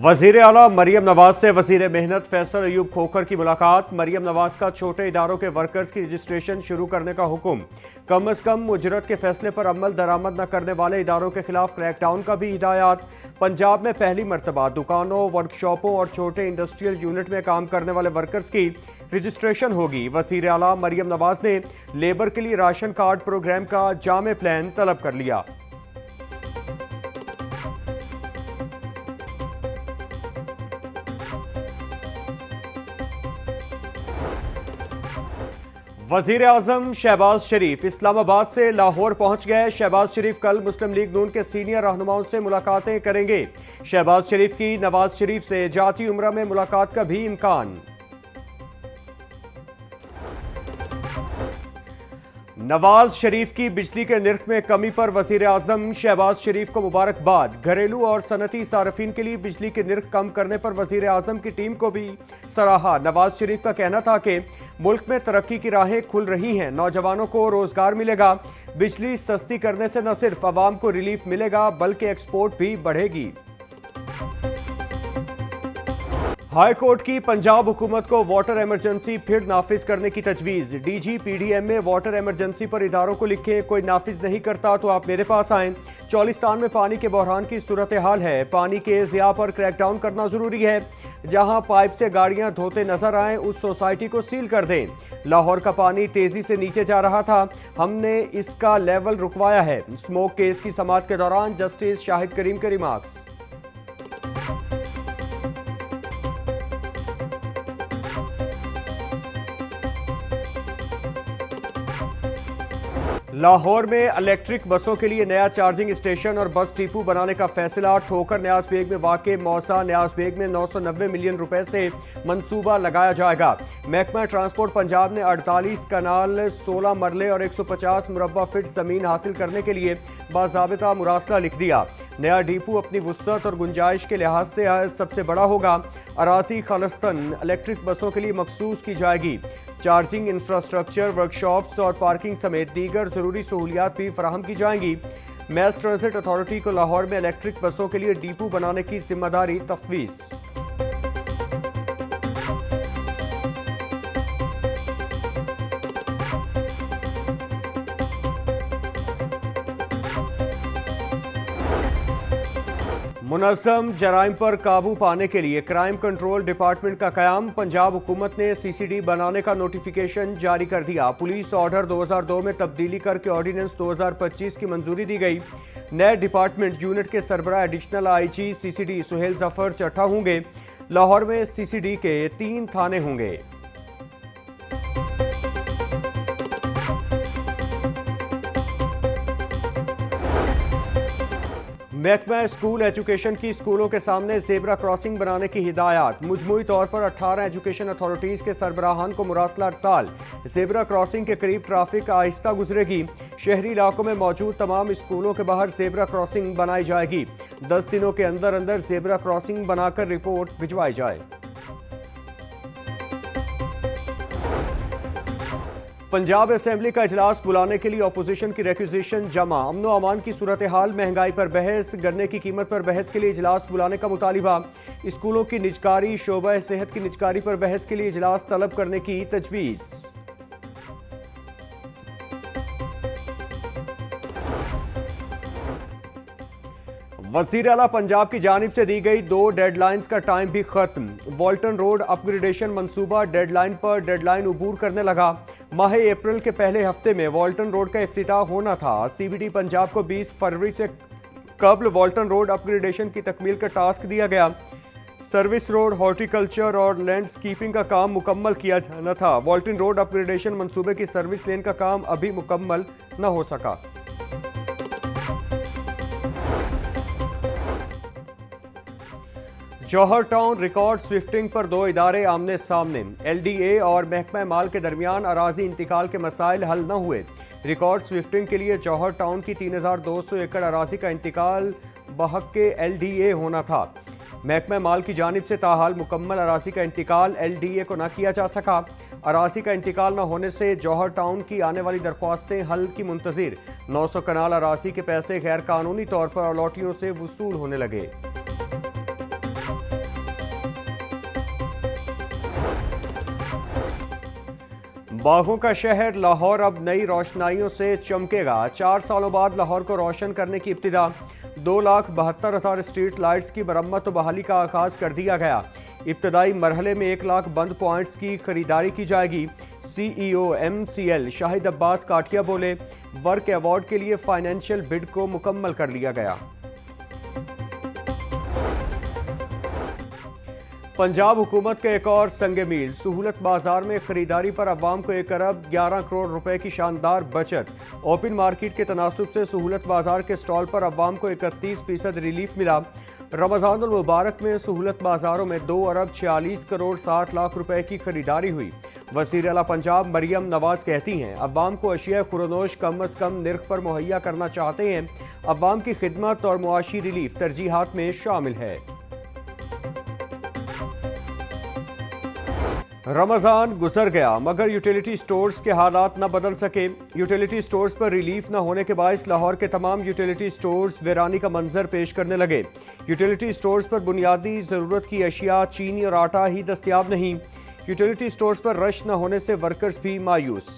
वजीर आला मरियम नवाज से वजीर मेहनत फैसल अयूब खोखर की मुलाकात। मरियम नवाज का छोटे इदारों के वर्कर्स की रजिस्ट्रेशन शुरू करने का हुक्म। कम अज कम उजरत के फैसले पर अमल दरामद न करने वाले इदारों के खिलाफ क्रैकडाउन का भी हिदायत। पंजाब में पहली मरतबा दुकानों, वर्कशॉपों और छोटे इंडस्ट्रियल यूनिट में काम करने वाले वर्कर्स की रजिस्ट्रेशन होगी। वजीर आला मरियम नवाज ने लेबर के लिए राशन कार्ड प्रोग्राम का जामे प्लान तलब कर लिया। वजीर आजम शहबाज शरीफ इस्लामाबाद से लाहौर पहुंच गए। शहबाज शरीफ कल मुस्लिम लीग नून के सीनियर रहनुमाओं से मुलाकातें करेंगे। शहबाज शरीफ की नवाज शरीफ से जाती उम्रा में मुलाकात का भी इम्कान। नवाज शरीफ की बिजली के निर्ख में कमी पर वजीर आजम शहबाज शरीफ को मुबारकबाद। घरेलू और सनती सार्फिन के लिए बिजली के निर्ख कम करने पर वजीर आजम की टीम को भी सराहा। नवाज शरीफ का कहना था कि मुल्क में तरक्की की राहें खुल रही हैं, नौजवानों को रोजगार मिलेगा। बिजली सस्ती करने से न सिर्फ आवाम को रिलीफ मिलेगा बल्कि एक्सपोर्ट भी बढ़ेगी। हाई कोर्ट की पंजाब हुकूमत को वाटर इमरजेंसी फिर नाफिज करने की तजवीज़। डीजी पीडीएम में वाटर इमरजेंसी पर इदारों को लिखे, कोई नाफिज नहीं करता तो आप मेरे पास आएं। चौलिस्तान में पानी के बहरान की सूरत हाल है, पानी के ज़िया पर क्रैकडाउन करना ज़रूरी है। जहां पाइप से गाड़ियां धोते नजर आए उस सोसाइटी को सील कर दें। लाहौर का पानी तेजी से नीचे जा रहा था, हमने इसका लेवल रुकवाया है। स्मोक केस की समाअत के दौरान जस्टिस शाहिद करीम के रिमार्क्स। लाहौर में इलेक्ट्रिक बसों के लिए नया चार्जिंग स्टेशन और बस डिपो बनाने का फैसला। ठोकर न्याज बेग में वाक़े मौसा न्याज बेग में 990 मिलियन रुपए से मंसूबा लगाया जाएगा। महकमा ट्रांसपोर्ट पंजाब ने 48 कनाल, 16 मरले और 150 मुरब्बा फीट जमीन हासिल करने के लिए बाज़ाबिता मुरासला लिख दिया। नया डिपो अपनी वुसअत और गुंजाइश के लिहाज से सबसे बड़ा होगा। अराजी खालिस्तान इलेक्ट्रिक बसों के लिए मखसूस की जाएगी। चार्जिंग इंफ्रास्ट्रक्चर, वर्कशॉप्स और पार्किंग समेत दीगर जरूरी सहूलियात भी फराहम की जाएंगी। मैस ट्रांजिट अथॉरिटी को लाहौर में इलेक्ट्रिक बसों के लिए डिपो बनाने की जिम्मेदारी तफवीज़। मुनज़्ज़म जराइम पर काबू पाने के लिए क्राइम कंट्रोल डिपार्टमेंट का क़याम। पंजाब हुकूमत ने सीसीडी बनाने का नोटिफिकेशन जारी कर दिया। पुलिस ऑर्डर 2002 में तब्दीली करके ऑर्डिनेंस 2025 की मंजूरी दी गई। नए डिपार्टमेंट यूनिट के सरबराह additional IG CCD Suhail Zafar Chattha होंगे। लाहौर में सीसीडी के 3 थाने होंगे। महकमा स्कूल एजुकेशन की स्कूलों के सामने ज़ेब्रा क्रॉसिंग बनाने की हिदायत। मुजमुई तौर पर 18 एजुकेशन अथॉरिटीज़ के सरबराहान को मुरासला अरसाल। ज़ेब्रा क्रॉसिंग के करीब ट्रैफिक आहिस्ता गुजरेगी। शहरी इलाकों में मौजूद तमाम स्कूलों के बाहर ज़ेब्रा क्रॉसिंग बनाई जाएगी। 10 दिनों के अंदर अंदर ज़ेब्रा क्रॉसिंग बनाकर रिपोर्ट भिजवाई जाए। पंजाब असेंबली का इजलास बुलाने के लिए अपोजिशन की रिक्विजिशन जमा। अमन व अमान की सूरत हाल, महंगाई पर बहस, गन्ने की कीमत पर बहस के लिए इजलास बुलाने का मुतालिबा। स्कूलों की निजकारी, शोबा सेहत की निजकारी पर बहस के लिए इजलास तलब करने की तजवीज़। वज़ीर आला पंजाब की जानिब से दी गई 2 डेडलाइंस का टाइम भी खत्म। वॉल्टन रोड अपग्रेडेशन मंसूबा डेडलाइन पर डेडलाइन उबूर करने लगा। माह अप्रैल के पहले हफ्ते में वॉल्टन रोड का इफ्तिताह होना था। सीबीडी पंजाब को 20 फरवरी से कबल वॉल्टन रोड अपग्रेडेशन की तकमील का टास्क दिया गया। सर्विस रोड, हॉर्टिकल्चर और लैंडस्केपिंग का काम मुकम्मल किया जाना था। वॉल्टन रोड अपग्रेडेशन मंसूबे की सर्विस लेन का काम अभी मुकम्मल न हो सका। जौहर टाउन रिकॉर्ड स्विफ्टिंग पर 2 इदारे आमने सामने। एलडीए और महकमा माल के दरमियान अराजी इंतकाल के मसाइल हल न हुए। रिकॉर्ड स्विफ्टिंग के लिए जौहर टाउन की 3200 एकड़ अराजी का इंतकाल बहक के एलडीए होना था। महकमा माल की जानिब से ताहाल मुकम्मल अराजी का इंतकाल एलडीए को न किया जा सका। अराजी का इंतकाल न होने से जौहर टाउन की आने वाली दरख्वास्तें हल की मुंतजिर। 900 कनाल अराजी के पैसे गैर कानूनी तौर पर अलॉटियों से वसूल होने लगे। बागों का शहर लाहौर अब नई रोशनाइयों से चमकेगा। 4 सालों बाद लाहौर को रोशन करने की इब्तिदा। 2,72,000 स्ट्रीट लाइट्स की मरम्मत व बहाली का आगाज कर दिया गया। इब्तदाई मरहले में 1 लाख बंद पॉइंट्स की खरीदारी की जाएगी। CEO MCL शाहिद अब्बास काठिया बोले, वर्क अवार्ड के लिए फाइनेंशियल बिड को मुकम्मल कर लिया गया। पंजाब हुकूमत के एक और संगे मील। सहूलत बाजार में खरीदारी पर अवाम को 1 अरब 11 करोड़ रुपए की शानदार बचत। ओपन मार्केट के तनासुब से सहूलत बाजार के स्टॉल पर अवाम को 31% रिलीफ मिला। रमजानुल मुबारक में सहूलत बाजारों में 2 अरब 46 करोड़ 60 लाख रुपए की खरीदारी हुई। वज़ीर आला पंजाब मरियम नवाज कहती हैं, अवाम को अशिया खुरनोश कम अज़ कम निर्ख पर मुहैया करना चाहते हैं। अवाम की खिदमत और मुआशी रिलीफ तरजीहात में शामिल है। रमज़ान गुजर गया मगर यूटिलिटी स्टोर्स के हालात न बदल सके। यूटिलिटी स्टोर्स पर रिलीफ न होने के बायस लाहौर के तमाम यूटिलिटी स्टोर्स वीरानी का मंजर पेश करने लगे। यूटिलिटी स्टोर्स पर बुनियादी ज़रूरत की अशिया चीनी और आटा ही दस्तयाब नहीं। यूटिलिटी स्टोर्स पर रश न होने से वर्कर्स भी मायूस।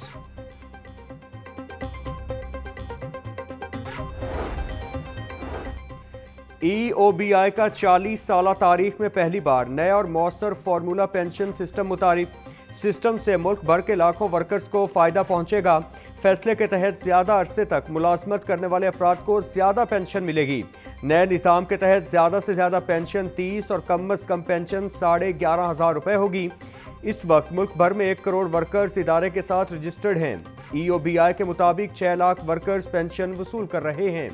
EOBI का 40 साल तारीख में पहली बार नया और मौसर फार्मूला पेंशन सिस्टम मुतारिफ। सिस्टम से मुल्क भर के लाखों वर्कर्स को फ़ायदा पहुंचेगा। फैसले के तहत ज़्यादा अरसे तक मुलाजमत करने वाले अफराद को ज़्यादा पेंशन मिलेगी। नए निज़ाम के तहत ज़्यादा से ज़्यादा पेंशन 30 और कम अज़ कम पेंशन 11,500 रुपये होगी। इस वक्त मुल्क भर में 1 करोड़ वर्कर्स इदारे के साथ रजिस्टर्ड हैं। EOBI के मुताबिक 6 लाख वर्कर्स पेंशन वसूल कर रहे हैं।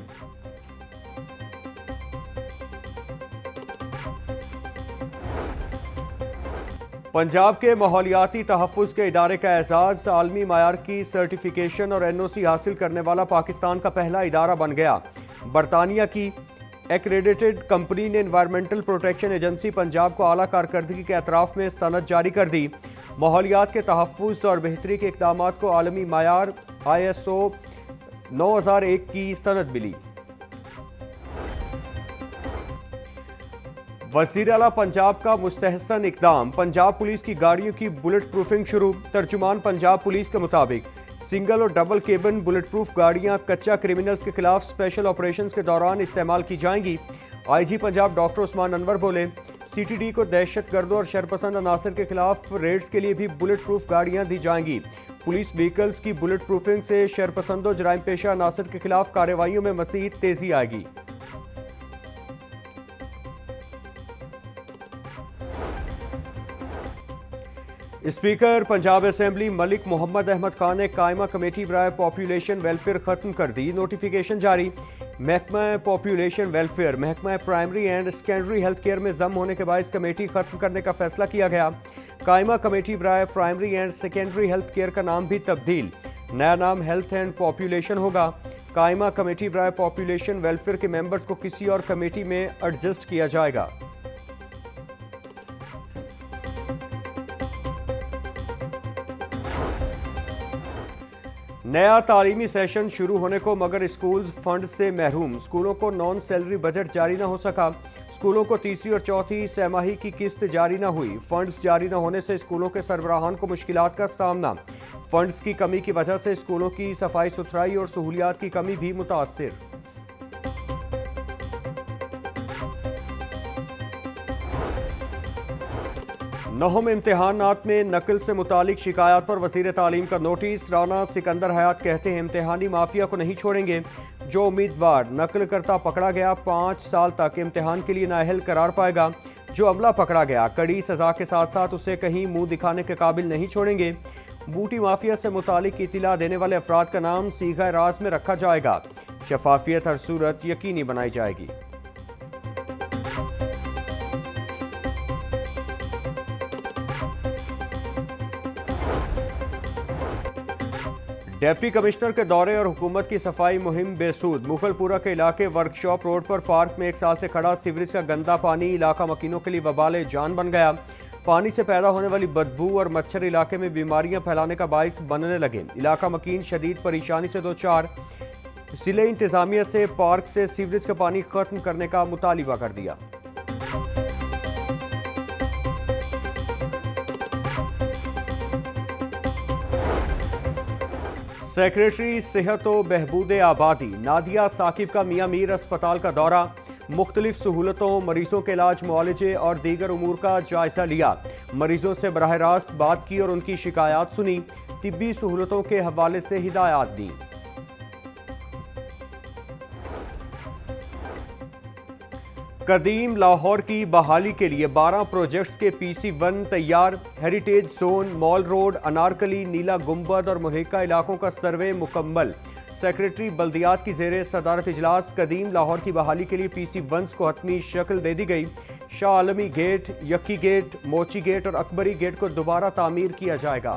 पंजाब के माहौलियाती तहफ़्फ़ुज़ के इदारे का एजाज़। आलमी मायार की सर्टिफिकेशन और NOC हासिल करने वाला पाकिस्तान का पहला इदारा बन गया। बरतानिया की एक्रेडिटेड कंपनी ने एनवायरमेंटल प्रोटेक्शन एजेंसी पंजाब को आला कारकर्दगी के अतराफ़ में सनद जारी कर दी। माहौलियात के तहफ़्फ़ुज़ और बेहतरी के इक़दामात को आलमी मायार ISO 9001 की सनद मिली। वज़ीर आला पंजाब का मुस्तहसन इक़दाम। पंजाब पुलिस की गाड़ियों की बुलेट प्रूफिंग शुरू। तर्जुमान पंजाब पुलिस के मुताबिक सिंगल और डबल केबिन बुलेट प्रूफ गाड़ियां कच्चा क्रिमिनल्स के खिलाफ स्पेशल ऑपरेशंस के दौरान इस्तेमाल की जाएंगी। IG पंजाब डॉक्टर उस्मान अनवर बोले, CTD को दहशतगर्दों और शरपसंद अनासर के खिलाफ रेड्स के लिए भी बुलेट प्रूफ गाड़ियां दी जाएंगी। पुलिस व्हीकल्स की बुलेट प्रूफिंग से शरपसंदों जराइम पेशा अनासर के खिलाफ कार्रवाइयों में मज़ीद तेजी आएगी। स्पीकर पंजाब असेंबली मलिक मोहम्मद अहमद खान ने कायमा कमेटी बराए पॉपुलेशन वेलफेयर खत्म कर दी। नोटिफिकेशन जारी। महकमा पॉपुलेशन वेलफेयर महकमा primary and secondary health care में जम होने के बायस कमेटी खत्म करने का फैसला किया गया। कायमा कमेटी बराए primary and secondary health care का नाम भी तब्दील। नया नाम हेल्थ एंड पॉपुलेशन होगा। कायमा कमेटी बराए पॉपुलेशन वेलफेयर के मेंबर्स को किसी और कमेटी में एडजस्ट किया जाएगा। नया तालीमी सेशन शुरू होने को मगर स्कूल्स फंड से महरूम। स्कूलों को नॉन सैलरी बजट जारी न हो सका। स्कूलों को तीसरी और चौथी सहमाही की किस्त जारी न हुई। फंड्स जारी न होने से स्कूलों के सरबराहान को मुश्किलात का सामना। फंड्स की कमी की वजह से स्कूलों की सफाई सुथराई और सहूलियात की कमी भी मुतासिर। नौम इम्तिहानात में नकल से मुतालिक शिकायत पर वज़ीर तालीम का नोटिस। राना सिकंदर हयात कहते हैं, इम्तिहानी माफिया को नहीं छोड़ेंगे। जो उम्मीदवार नकल करता पकड़ा गया 5 साल तक इम्तिहान के लिए नाअहल करार पाएगा। जो अमला पकड़ा गया कड़ी सजा के साथ साथ उसे कहीं मुंह दिखाने के काबिल नहीं छोड़ेंगे। बूटी माफिया से मुतालिक इत्तला देने वाले अफराद का नाम सीगा राज में रखा जाएगा। शफाफियत हर सूरत यकीनी बनाई जाएगी। डिप्टी कमिश्नर के दौरे और हुकूमत की सफाई मुहिम बेसूद। मुगलपुरा के इलाके वर्कशॉप रोड पर पार्क में 1 साल से खड़ा सीवरेज का गंदा पानी इलाका मकीनों के लिए वबाले जान बन गया। पानी से पैदा होने वाली बदबू और मच्छर इलाके में बीमारियां फैलाने का बाइस बनने लगे। इलाका मकीन शदीद परेशानी से दो चार। जिले इंतजामिया से पार्क से सीवरेज का पानी खत्म करने का मुतालिबा कर दिया। सेक्रेटरी सेहत व बहबूद आबादी नादिया साकिब का मियां मीर अस्पताल का दौरा, मुख्तलिफ सहूलतों, मरीजों के इलाज, मुआलजे और दीगर उमूर का जायजा लिया। मरीजों से बराह रास्त बात की और उनकी शिकायत सुनी। तिब्बी सहूलतों के हवाले से हिदायत दी। कदीम लाहौर की बहाली के लिए 12 प्रोजेक्ट्स के PC1 तैयार। Heritage zone, mall road, Anarkali, Neela Gumbad और मुल्हिका इलाकों का सर्वे मुकम्मल। सेक्रेटरी बल्दियात की जेर सदारत इजलास कदीम लाहौर की बहाली के लिए PC1 को हतमी शक्ल दे दी गई। शाह आलमी गेट, यक्की गेट, मोची गेट और अकबरी गेट को दोबारा तामीर किया जाएगा।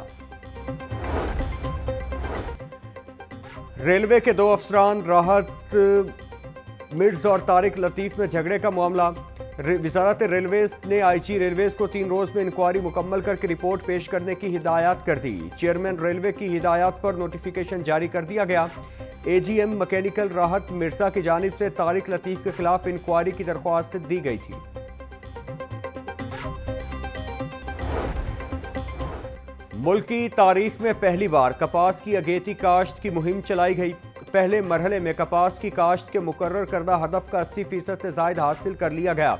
रेलवे के 2 अफसरान राहत मिर्ज और तारिक लतीफ में झगड़े का मामला। वजारत रेलवेज ने IG रेलवेज को 3 रोज में इंक्वायरी मुकम्मल करके रिपोर्ट पेश करने की हिदायत कर दी। चेयरमैन रेलवे की हिदायत पर नोटिफिकेशन जारी कर दिया गया। AGM मैकेनिकल राहत मिर्जा की जानिब से तारिक लतीफ के खिलाफ इंक्वायरी की दरख्वास्त दी गई थी। मुल्क की तारीख में पहली बार कपास की अगेती काश्त की मुहिम चलाई गई। पहले मरहले में कपास की काश्त के मुकर्रर करदा हदफ का 80% से जायद हासिल कर लिया गया।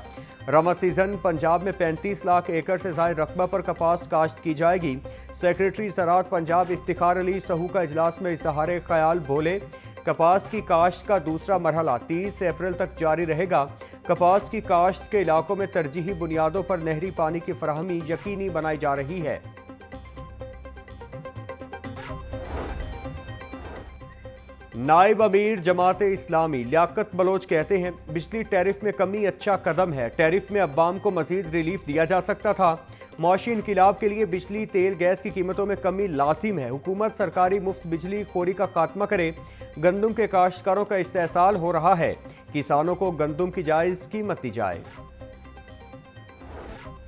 रमा सीजन पंजाब में 35 लाख एकड़ से जायद रकबा पर कपास काश्त की जाएगी। सेक्रेटरी ज़राअत पंजाब इफ्तिखार अली सहू का इजलास में इजहार ख्याल बोले। कपास की काश्त का दूसरा मरहला 30 अप्रैल तक जारी रहेगा। कपास की काश्त के इलाकों में तरजीही बुनियादों पर नहरी पानी की फराहमी यकीनी बनाई जा रही है। नायब अमीर जमात इस्लामी लियाकत बलोच कहते हैं, बिजली टैरिफ में कमी अच्छा कदम है। टैरिफ में अवाम को मजीद रिलीफ दिया जा सकता था। मुआशी इनकिलाब के लिए बिजली, तेल, गैस की कीमतों में कमी लाजिम है। हुकूमत सरकारी मुफ्त बिजली खोरी का खात्मा करे। गंदम के काश्तकारों का इस्तेसाल हो रहा है। किसानों को गंदम की जायज़ कीमत दी जाए।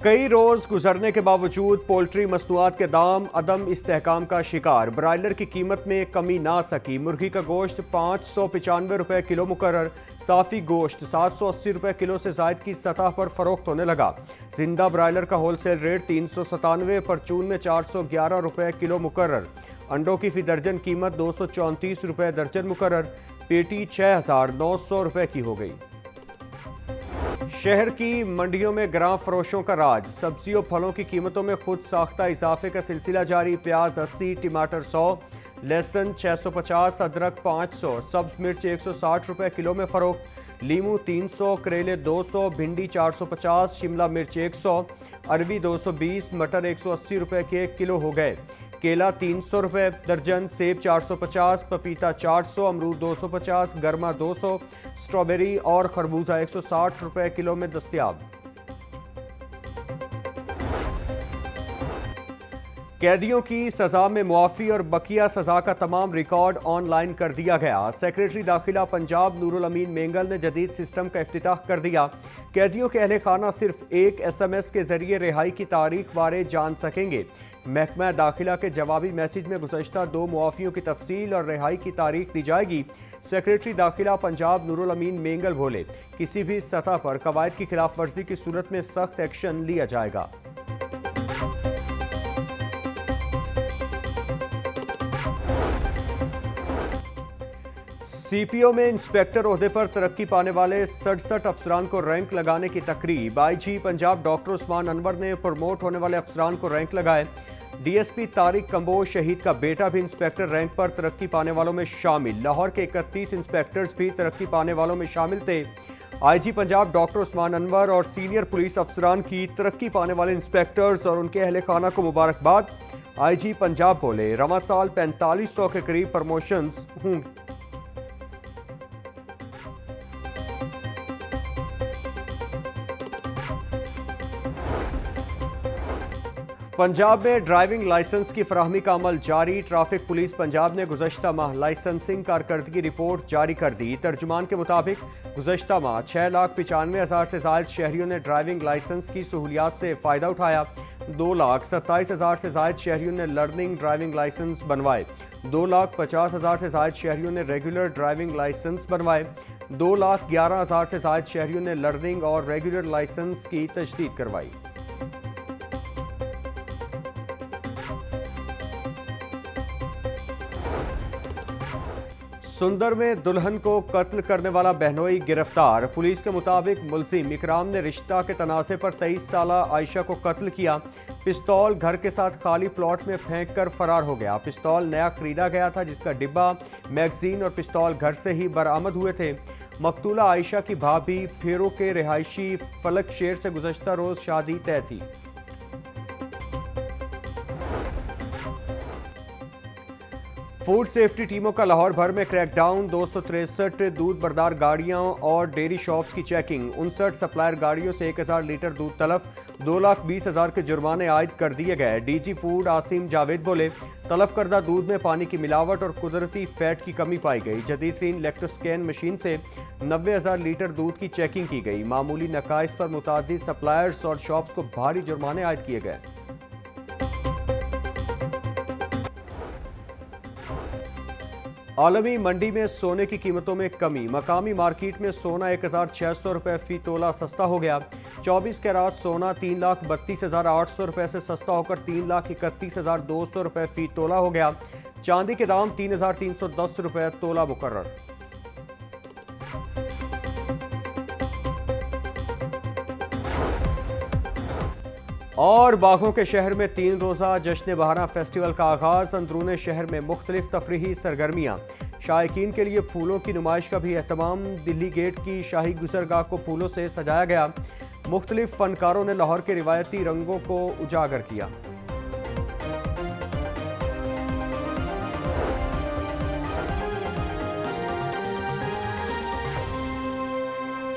कई रोज गुजरने के बावजूद पोल्ट्री मसनूआत के दाम अदम इस्तेहकाम का शिकार। ब्रायलर की कीमत में कमी ना सकी। मुर्गी का गोश्त 595 रुपये किलो मुकर्रर। साफ़ी गोश्त 780 रुपये किलो से जायद की सतह पर फरोख्त होने लगा। जिंदा ब्रायलर का होलसेल रेट 397, परचून में 411 रुपये किलो मुकर्रर। अंडों की फी दर्जन कीमत 234 रुपये दर्जन मुकर्रर। पेटी 6900 रुपये की हो गई। शहर की मंडियों में ग्राम फरोशों का राज। सब्जी और फलों की कीमतों में खुद साख्ता इजाफे का सिलसिला जारी। प्याज 80, टमाटर 100, लहसुन 650, अदरक 500, सब्ज मिर्च 160 रुपये किलो में फरोख्त। लीमू 300, करेले 200, भिंडी 450, शिमला मिर्च 100, अरबी 220, मटर 180 रुपये के 1 किलो हो गए। केला 300 रुपये दर्जन, सेब 450, पपीता 400, अमरूद 250, गर्मा 200, स्ट्रॉबेरी और खरबूजा 160 रुपये किलो में दस्तयाब। कैदियों की सजा में मुआफ़ी और बकिया सजा का तमाम रिकॉर्ड ऑनलाइन कर दिया गया। सेक्रेटरी दाखिला पंजाब नूरुल अमीन मेंगल ने जदीद सिस्टम का इफ्तिताह कर दिया। कैदियों के अहले खाना सिर्फ एक SMS के जरिए रिहाई की तारीख बारे जान सकेंगे। महकमा दाखिला के जवाबी मैसेज में गुज़श्ता 2 मुआफ़ियों की तफसील और रिहाई की तारीख दी जाएगी। सेक्रेटरी दाखिला पंजाब नूरुल अमीन मेंगल बोले, किसी भी सतह पर कवायद की खिलाफ वर्जी की सूरत में सख्त एक्शन लिया जाएगा। CPO में इंस्पेक्टर ओहदे पर तरक्की पाने वाले 67 अफसरान को रैंक लगाने की तकरीब। IG पंजाब डॉक्टर उस्मान अनवर ने प्रमोट होने वाले अफसरान को रैंक लगाए। DSP तारिक कंबोज शहीद का बेटा भी इंस्पेक्टर रैंक पर तरक्की पाने वालों में शामिल। लाहौर के 31 इंस्पेक्टर्स भी तरक्की पाने वालों में शामिल थे। IG पंजाब डॉक्टर उस्मान अनवर और सीनियर पुलिस अफसरान की तरक्की पाने वाले इंस्पेक्टर्स और उनके अहले खाना को मुबारकबाद। IG पंजाब बोले, रवा साल 4500 के करीब प्रमोशंस होंगे। पंजाब में ड्राइविंग लाइसेंस की फराहमी का अमल जारी। ट्रैफिक पुलिस पंजाब ने गुज़श्ता माह लाइसेंसिंग कारकर्दगी रिपोर्ट जारी कर दी। तर्जुमान के मुताबिक गुज़श्ता माह 6,95,000 से ज़ायद शहरियों ने ड्राइविंग लाइसेंस की सहूलियात से फ़ायदा उठाया। 2,27,000 से ज़ायद शहरियों ने लर्निंग ड्राइविंग लाइसेंस बनवाए। 2,50,000 से ज़ायद शहरियों ने रेगुलर ड्राइविंग लाइसेंस बनवाए। 2,11,000 से ज़ायद शहरियों ने लर्निंग और रेगुलर लाइसेंस की तजदीद करवाई। सुंदर में दुल्हन को कत्ल करने वाला बहनोई गिरफ्तार। पुलिस के मुताबिक मुलजिम इकराम ने रिश्ता के तनाज़े पर 23 साल आयशा को कत्ल किया। पिस्तौल घर के साथ खाली प्लॉट में फेंक कर फरार हो गया। पिस्तौल नया खरीदा गया था, जिसका डिब्बा, मैगजीन और पिस्तौल घर से ही बरामद हुए थे। मकतूला आयशा की भाभी फेरो के रिहायशी फलक शेर से गुज़श्ता रोज शादी तय थी। फूड सेफ्टी टीमों का लाहौर भर में क्रैकडाउन। 263 दूध बरदार गाड़ियों और डेयरी शॉप्स की चेकिंग। 59 सप्लायर गाड़ियों से 1000 लीटर दूध तलफ। 2,20,000 के जुर्माने आयद कर दिए गए। डीजी फूड आसिम जावेद बोले, तलफ करदा दूध में पानी की मिलावट और कुदरती फैट की कमी पाई गई। जदीद लैक्टोस्कैन मशीन से 90,000 लीटर दूध की चेकिंग की गई। मामूली नकाइस पर मुतादिद सप्लायर्स और शॉप्स को भारी जुर्माने आयद किए गए। आलमी मंडी में सोने की कीमतों में कमी। मकामी मार्केट में सोना 1,600 रुपये फी तोला सस्ता हो गया। 24 कैरात सोना 3,32,800 रुपये से सस्ता होकर 3,31,200 रुपये फी तोला हो गया। चांदी के दाम 3,310 रुपये तोला मुकर्रर। और बाघों के शहर में 3 रोज़ा जश्न बहारा फेस्टिवल का आगाज। अंदरूने शहर में मुख्तलिफ तफरीही सरगर्मियाँ। शायकीन के लिए फूलों की नुमाइश का भी एहतमाम। दिल्ली गेट की शाही गुजरगाह को फूलों से सजाया गया। मुख्तलिफ फनकारों ने लाहौर के रिवायती रंगों को उजागर किया।